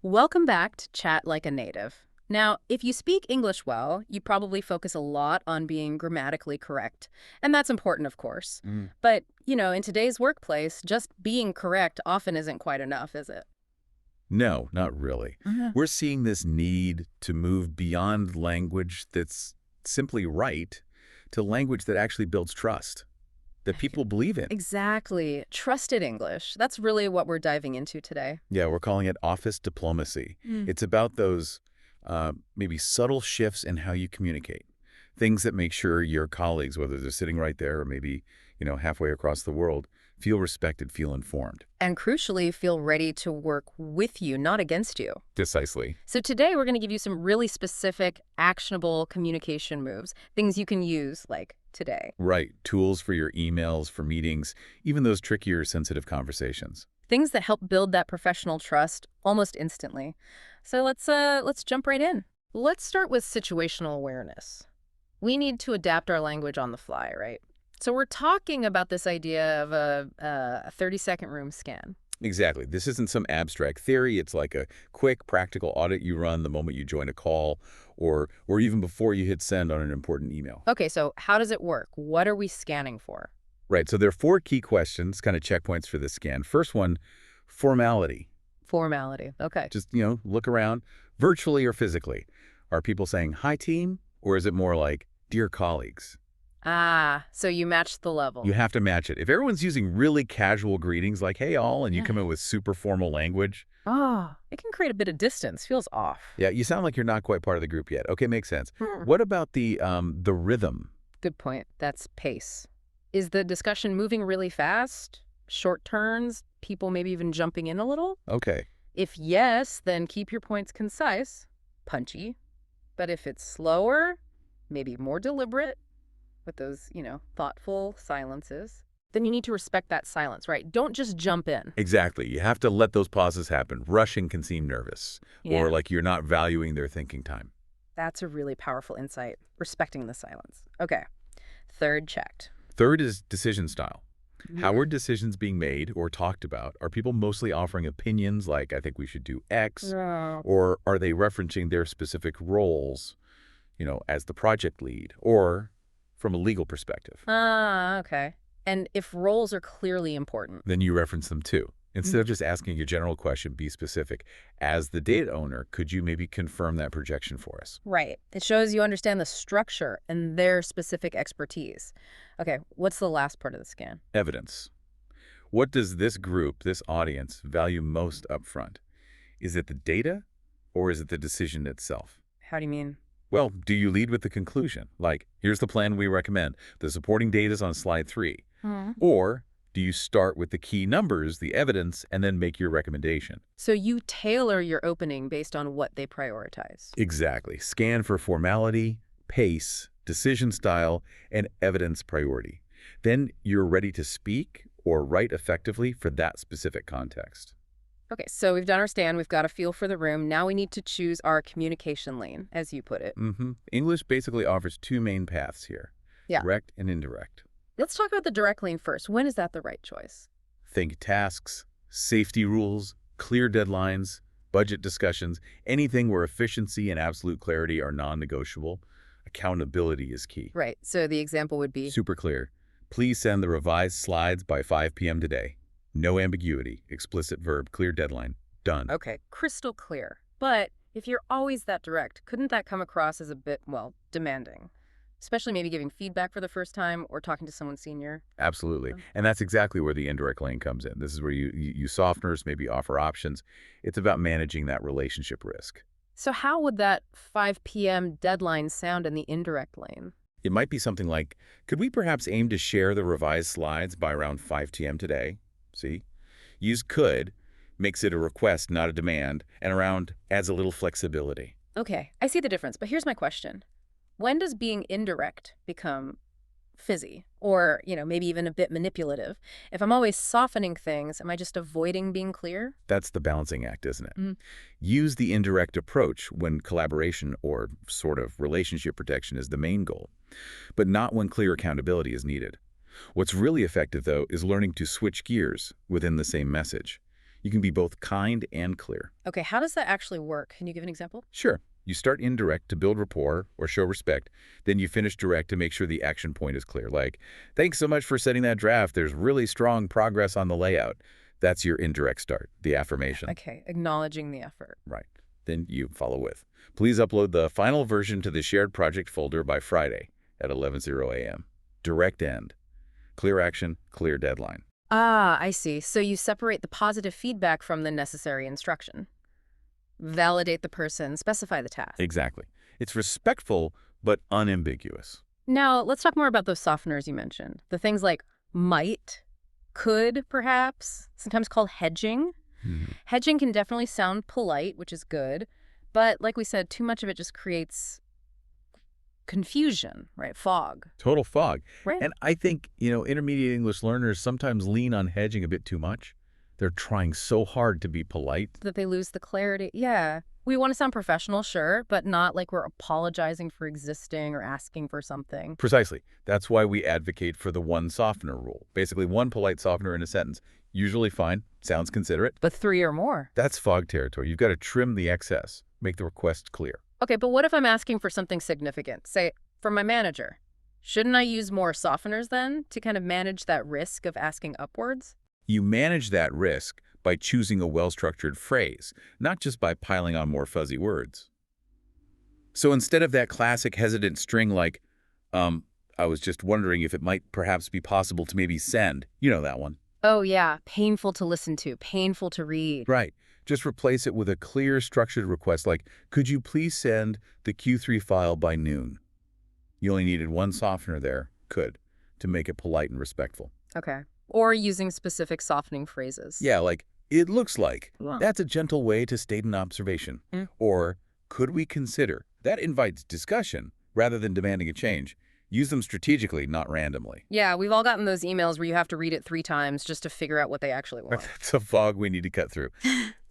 Welcome back to Chat Like a Native. Now, if you speak English well, you probably focus a lot on being grammatically correct. And that's important, of course. Mm. But, in today's workplace, just being correct often isn't quite enough, is it? No, not really. Mhm. We're seeing this need to move beyond language that's simply right to language that actually builds trust, that people believe in. Exactly. Trusted English. That's really what we're diving into today. Yeah, we're calling it office diplomacy. Mm. It's about those maybe subtle shifts in how you communicate, things that make sure your colleagues, whether they're sitting right there or maybe, halfway across the world, feel respected, feel informed. And crucially, feel ready to work with you, not against you. Precisely. So today we're going to give you some really specific, actionable communication moves, things you can use like today. Right. Tools for your emails, for meetings, even those trickier, sensitive conversations. Things that help build that professional trust almost instantly. So let's jump right in. Let's start with situational awareness. We need to adapt our language on the fly, right? So we're talking about this idea of a 30-second room scan. Exactly. This isn't some abstract theory. It's like a quick, practical audit you run the moment you join a call or even before you hit send on an important email. Okay, so how does it work? What are we scanning for? Right. So there are four key questions, kind of checkpoints for this scan. First one, formality. Formality. Okay. Just, look around, virtually or physically. Are people saying, hi, team? Or is it more like, dear colleagues? Ah, so you match the level. You have to match it. If everyone's using really casual greetings like, hey, all, and you Yeah. come in with super formal language, Ah, it can create a bit of distance. Feels off. yeah, you sound like you're not quite part of the group yet. Okay, makes sense. Hmm. What about the rhythm? Good point. That's pace. Is the discussion moving really fast? Short turns? People maybe even jumping in a little? Okay. If yes, then keep your points concise, punchy. But if it's slower, maybe more deliberate, with those, thoughtful silences, then you need to respect that silence, right? Don't just jump in. Exactly. You have to let those pauses happen. Rushing can seem nervous or like you're not valuing their thinking time. That's a really powerful insight, respecting the silence. Okay, third checked. Third is decision style. How Yeah. are decisions being made or talked about? Are people mostly offering opinions like, I think we should do X? Yeah. Or are they referencing their specific roles, as the project lead or from a legal perspective? Ah, okay. And if roles are clearly important. Then you reference them too. Instead of just asking a general question, be specific. As the data owner, could you maybe confirm that projection for us? Right. It shows you understand the structure and their specific expertise. Okay, what's the last part of the scan? Evidence. What does this group, this audience, value most upfront? Is it the data or is it the decision itself? How do you mean? Well, do you lead with the conclusion? Like, here's the plan we recommend. The supporting data is on slide 3. Or do you start with the key numbers, the evidence, and then make your recommendation? So you tailor your opening based on what they prioritize. Exactly. Scan for formality, pace, decision style, and evidence priority. Then you're ready to speak or write effectively for that specific context. Okay, so we've done our stand, we've got a feel for the room. Now we need to choose our communication lane, as you put it. English basically offers two main paths here, Yeah. direct and indirect. Let's talk about the direct lane first. When is that the right choice? Think tasks, safety rules, clear deadlines, budget discussions, anything where efficiency and absolute clarity are non-negotiable. Accountability is key. Right, so the example would be, Super clear. Please send the revised slides by 5 p.m. today. No ambiguity, explicit verb, clear deadline. Done. okay, crystal clear. But if you're always that direct, couldn't that come across as a bit, demanding? Especially maybe giving feedback for the first time or talking to someone senior. Absolutely. And that's exactly where the indirect lane comes in. This is where you use softeners, maybe offer options. It's about managing that relationship risk. So how would that 5 p.m. deadline sound in the indirect lane? It might be something like, could we perhaps aim to share the revised slides by around 5 p.m. today? See? Use could, makes it a request, not a demand, and around adds a little flexibility. Okay, I see the difference, but here's my question. When does being indirect become fizzy or, maybe even a bit manipulative? If I'm always softening things, am I just avoiding being clear? That's the balancing act, isn't it? Mm. Use the indirect approach when collaboration or sort of relationship protection is the main goal, but not when clear accountability is needed. What's really effective, though, is learning to switch gears within the same message. You can be both kind and clear. Okay, how does that actually work? Can you give an example? Sure, you start indirect to build rapport or show respect, then you finish direct to make sure the action point is clear. Like, thanks so much for setting that draft. There's really strong progress on the layout. That's your indirect start, the affirmation. Okay, acknowledging the effort. Right. Then you follow with, please upload the final version to the shared project folder by Friday at 11:00 a.m. Direct end. Clear action, clear deadline. Ah, I see. So you separate the positive feedback from the necessary instruction. Validate the person, specify the task. Exactly. It's respectful, but unambiguous. Now, let's talk more about those softeners you mentioned. The things like might, could, perhaps, sometimes called hedging. Mhm. Hedging can definitely sound polite, which is good, but like we said, too much of it just creates confusion, right? Fog. Total fog. Right. And I think, intermediate English learners sometimes lean on hedging a bit too much. They're trying so hard to be polite. That they lose the clarity. Yeah. We want to sound professional, sure, but not like we're apologizing for existing or asking for something. Precisely. That's why we advocate for the one softener rule. Basically, one polite softener in a sentence. Usually fine, sounds considerate. But 3 or more. That's fog territory. You've got to trim the excess, make the request clear. Okay, but what if I'm asking for something significant? Say, from my manager. Shouldn't I use more softeners then to kind of manage that risk of asking upwards? You manage that risk by choosing a well-structured phrase, not just by piling on more fuzzy words. So instead of that classic hesitant string like, I was just wondering if it might perhaps be possible to maybe send, that one. Oh, yeah. Painful to listen to, painful to read. Right. Just replace it with a clear, structured request like, could you please send the Q3 file by noon? You only needed one softener there, could, to make it polite and respectful. Okay. Or using specific softening phrases. Yeah, like, it looks like. Wow. That's a gentle way to state an observation. Mm. Or, could we consider? That invites discussion rather than demanding a change. Use them strategically, not randomly. Yeah, we've all gotten those emails where you have to read it 3 times just to figure out what they actually want. That's a fog we need to cut through.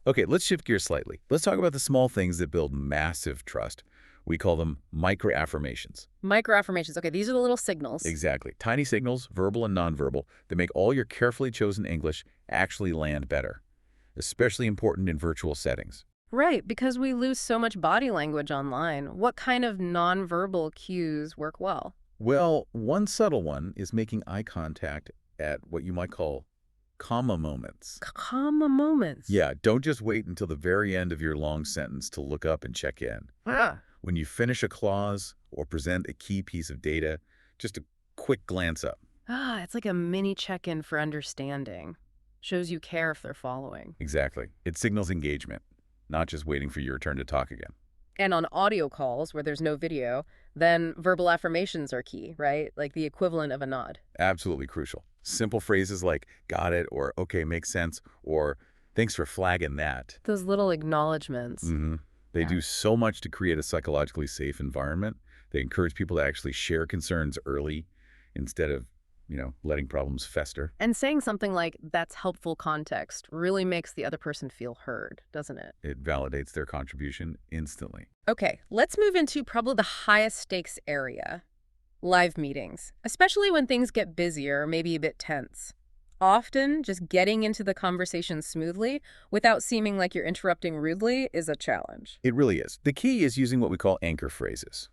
Okay, let's shift gears slightly. Let's talk about the small things that build massive trust. We call them micro-affirmations. Micro-affirmations. Okay, these are the little signals. Exactly. Tiny signals, verbal and nonverbal, that make all your carefully chosen English actually land better. Especially important in virtual settings. Right, because we lose so much body language online. What kind of nonverbal cues work well? Well, one subtle one is making eye contact at what you might call comma moments. Comma moments. Yeah, don't just wait until the very end of your long sentence to look up and check in. Ah. When you finish a clause or present a key piece of data, just a quick glance up. Ah, it's like a mini check-in for understanding. Shows you care if they're following. Exactly. It signals engagement, not just waiting for your turn to talk again. And on audio calls where there's no video, then verbal affirmations are key, right? Like the equivalent of a nod. Absolutely crucial. Simple phrases like, got it, or okay, makes sense, or thanks for flagging that. Those little acknowledgments. They Yeah. do so much to create a psychologically safe environment. They encourage people to actually share concerns early instead of, letting problems fester. And saying something like, that's helpful context, really makes the other person feel heard, doesn't it? It validates their contribution instantly. Okay, let's move into probably the highest stakes area, live meetings, especially when things get busier, maybe a bit tense. Often, just getting into the conversation smoothly without seeming like you're interrupting rudely is a challenge. It really is. The key is using what we call anchor phrases.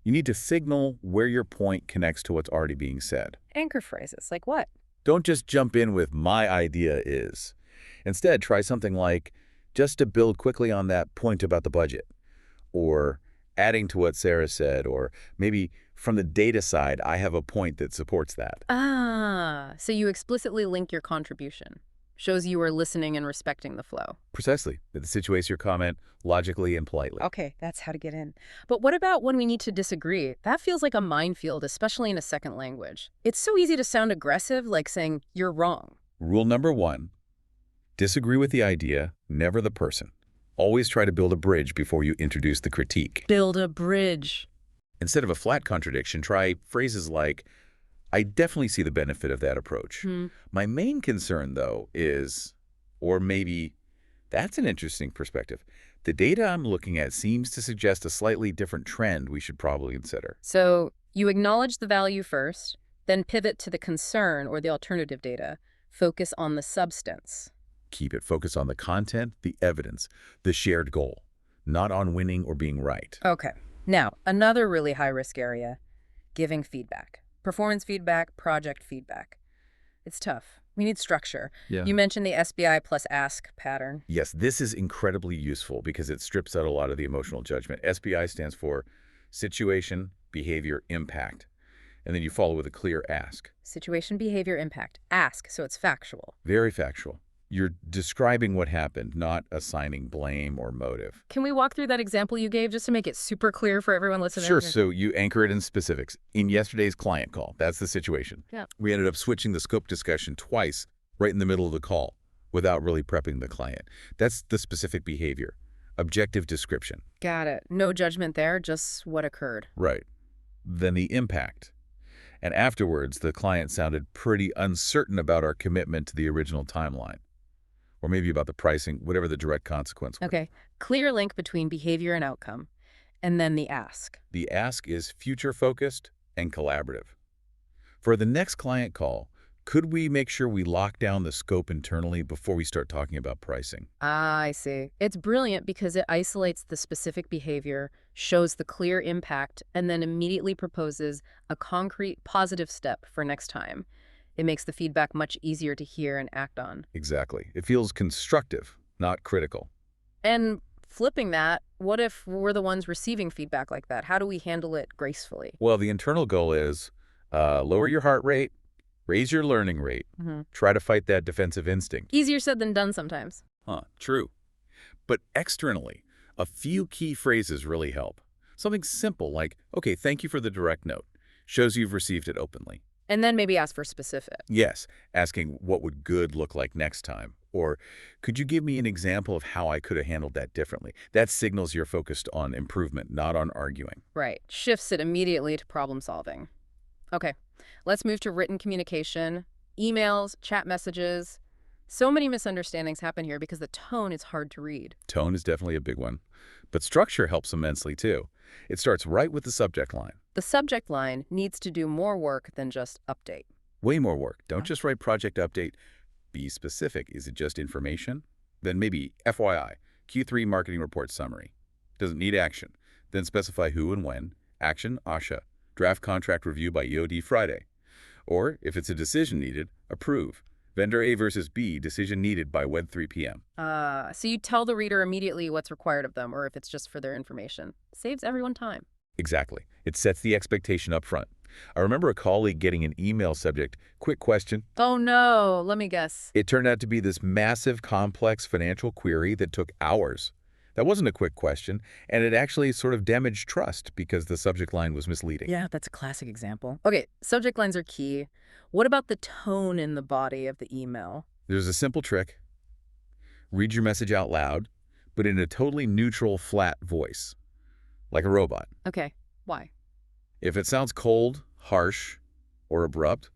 You need to signal where your point connects to what's already being said. Anchor phrases, like what? Don't just jump in with my idea is. Instead, try something like, just to build quickly on that point about the budget, or adding to what Sarah said, or maybe from the data side, I have a point that supports that. Ah, so you explicitly link your contribution. Shows you are listening and respecting the flow. Precisely. That situates your comment logically and politely. Okay, that's how to get in. But what about when we need to disagree? That feels like a minefield, especially in a second language. It's so easy to sound aggressive, like saying, you're wrong. Rule number 1, disagree with the idea, never the person. Always try to build a bridge before you introduce the critique. Build a bridge. Instead of a flat contradiction, try phrases like, I definitely see the benefit of that approach. My main concern, though, is, or maybe, that's an interesting perspective. The data I'm looking at seems to suggest a slightly different trend we should probably consider. So you acknowledge the value first, then pivot to the concern or the alternative data. Focus on the substance. Keep it focused on the content, the evidence, the shared goal, not on winning or being right. Okay. Now, another really high-risk area, giving feedback. Performance feedback, project feedback. It's tough. We need structure. Yeah. You mentioned the SBI plus ask pattern. Yes, this is incredibly useful because it strips out a lot of the emotional judgment. SBI stands for situation, behavior, impact. And then you follow with a clear ask. Situation, behavior, impact. Ask, so it's factual. Very factual. You're describing what happened, not assigning blame or motive. Can we walk through that example you gave just to make it super clear for everyone listening? Sure, so you anchor it in specifics. In yesterday's client call, that's the situation. Yeah. We ended up switching the scope discussion twice right in the middle of the call without really prepping the client. That's the specific behavior. Objective description. Got it. No judgment there, just what occurred. Right. Then the impact. And afterwards, the client sounded pretty uncertain about our commitment to the original timeline. Or maybe about the pricing, whatever the direct consequence was. Okay. Clear link between behavior and outcome. And then the ask. The ask is future-focused and collaborative. For the next client call, could we make sure we lock down the scope internally before we start talking about pricing? Ah, I see. It's brilliant because it isolates the specific behavior, shows the clear impact, and then immediately proposes a concrete positive step for next time. It makes the feedback much easier to hear and act on. Exactly. It feels constructive, not critical. And flipping that, what if we're the ones receiving feedback like that? How do we handle it gracefully? Well, the internal goal is lower your heart rate, raise your learning rate, try to fight that defensive instinct. Easier said than done sometimes. True. But externally, a few key phrases really help. Something simple like, okay, thank you for the direct note. Shows you've received it openly. And then maybe ask for specific. Yes, asking what would good look like next time. Or could you give me an example of how I could have handled that differently? That signals you're focused on improvement, not on arguing. Right. Shifts it immediately to problem solving. Okay, let's move to written communication, emails, chat messages. So many misunderstandings happen here because the tone is hard to read. Tone is definitely a big one. But structure helps immensely, too. It starts right with the subject line. The subject line needs to do more work than just update. Way more work. Don't just write project update. Be specific. Is it just information? Then maybe FYI, Q3 marketing report summary. Doesn't need action. Then specify who and when. Action, ASHA. Draft contract review by EOD Friday. Or, if it's a decision needed, approve. Vendor A versus B, decision needed by Wed 3 p.m. So you tell the reader immediately what's required of them, or if it's just for their information. Saves everyone time. Exactly. It sets the expectation up front. I remember a colleague getting an email subject, quick question. Oh no, let me guess. It turned out to be this massive, complex financial query that took hours. That wasn't a quick question, and it actually sort of damaged trust because the subject line was misleading. Yeah, that's a classic example. Okay, subject lines are key. What about the tone in the body of the email? There's a simple trick. Read your message out loud, but in a totally neutral, flat voice, like a robot. Okay, why? If it sounds cold, harsh, or abrupt,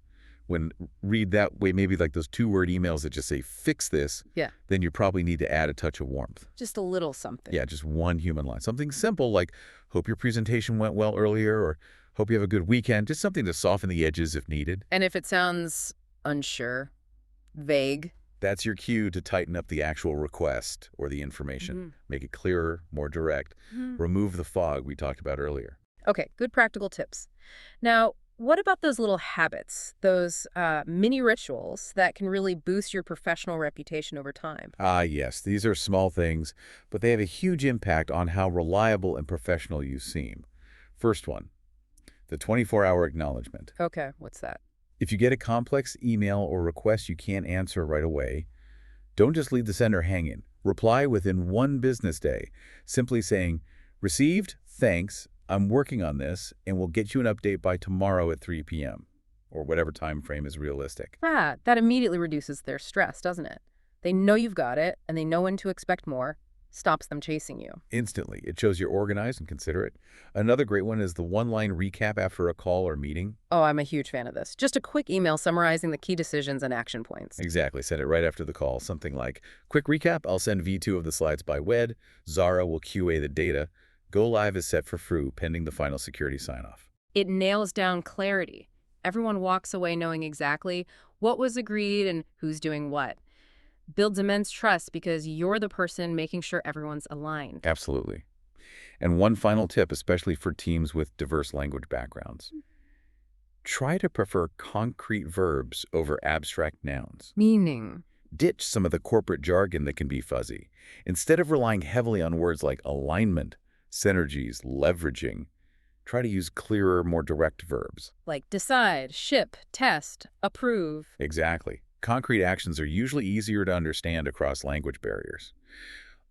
read that way, maybe like those two-word emails that just say, fix this, Yeah. then you probably need to add a touch of warmth. Just a little something. Yeah, just one human line. Something simple like, hope your presentation went well earlier, or hope you have a good weekend. Just something to soften the edges if needed. And if it sounds unsure, vague. That's your cue to tighten up the actual request or the information. Make it clearer, more direct. Remove the fog we talked about earlier. Okay, good practical tips. Now, what about those little habits, those mini rituals that can really boost your professional reputation over time? Ah, yes, these are small things, but they have a huge impact on how reliable and professional you seem. First one, the 24-hour acknowledgement. Okay, what's that? If you get a complex email or request you can't answer right away, don't just leave the sender hanging. Reply within 1 business day, simply saying, received, thanks, I'm working on this, and we'll get you an update by tomorrow at 3 p.m., or whatever time frame is realistic. That immediately reduces their stress, doesn't it? They know you've got it, and they know when to expect more. Stops them chasing you. Instantly. It shows you're organized and considerate. Another great one is the one-line recap after a call or meeting. Oh, I'm a huge fan of this. Just a quick email summarizing the key decisions and action points. Exactly. Send it right after the call. Something like, quick recap, I'll send V2 of the slides by WED. Zara will QA the data. Go live is set for FRU, pending the final security sign-off. It nails down clarity. Everyone walks away knowing exactly what was agreed and who's doing what. Builds immense trust because you're the person making sure everyone's aligned. Absolutely. And one final tip, especially for teams with diverse language backgrounds. Try to prefer concrete verbs over abstract nouns. Meaning. Ditch some of the corporate jargon that can be fuzzy. Instead of relying heavily on words like alignment, synergies, leveraging, try to use clearer, more direct verbs. Like decide, ship, test, approve. Exactly. Concrete actions are usually easier to understand across language barriers.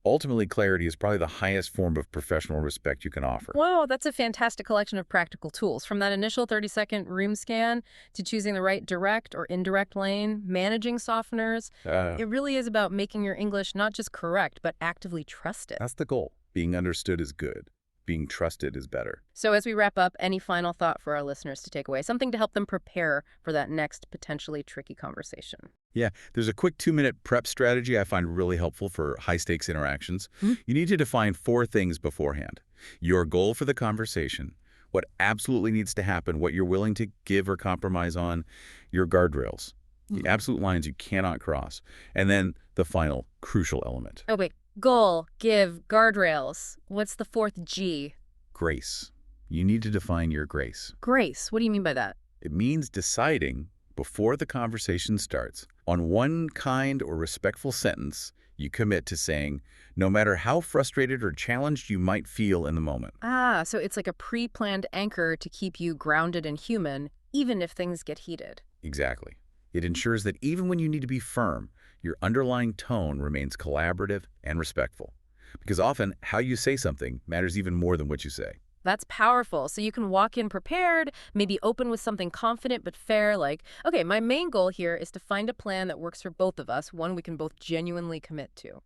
Ultimately, clarity is probably the highest form of professional respect you can offer. Whoa, that's a fantastic collection of practical tools. From that initial 30-second room scan to choosing the right direct or indirect lane, managing softeners. It really is about making your English not just correct, but actively trusted. That's the goal. Being understood is good. Being trusted is better. So as we wrap up, any final thought for our listeners to take away? Something to help them prepare for that next potentially tricky conversation. Yeah, there's a quick 2-minute prep strategy I find really helpful for high-stakes interactions. You need to define 4 things beforehand. Your goal for the conversation, what absolutely needs to happen, what you're willing to give or compromise on, your guardrails, the absolute lines you cannot cross, and then the final crucial element, Oh, wait. Goal, give, guardrails. What's the 4th G? grace. You need to define your grace. Grace. What do you mean by that? It means deciding before the conversation starts on one kind or respectful sentence you commit to saying, no matter how frustrated or challenged you might feel in the moment. Ah, so it's like a pre-planned anchor to keep you grounded and human, even if things get heated. Exactly. It ensures that even when you need to be firm, your underlying tone remains collaborative and respectful. Because often, how you say something matters even more than what you say. That's powerful. So you can walk in prepared, maybe open with something confident but fair, like, okay, my main goal here is to find a plan that works for both of us, one we can both genuinely commit to.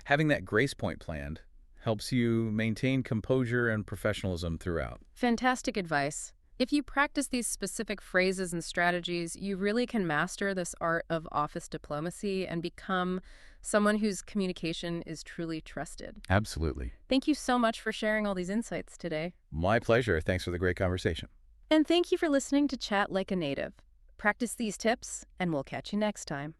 Having that grace point planned helps you maintain composure and professionalism throughout. Fantastic advice. If you practice these specific phrases and strategies, you really can master this art of office diplomacy and become someone whose communication is truly trusted. Absolutely. Thank you so much for sharing all these insights today. My pleasure. Thanks for the great conversation. And thank you for listening to Chat Like a Native. Practice these tips, and we'll catch you next time.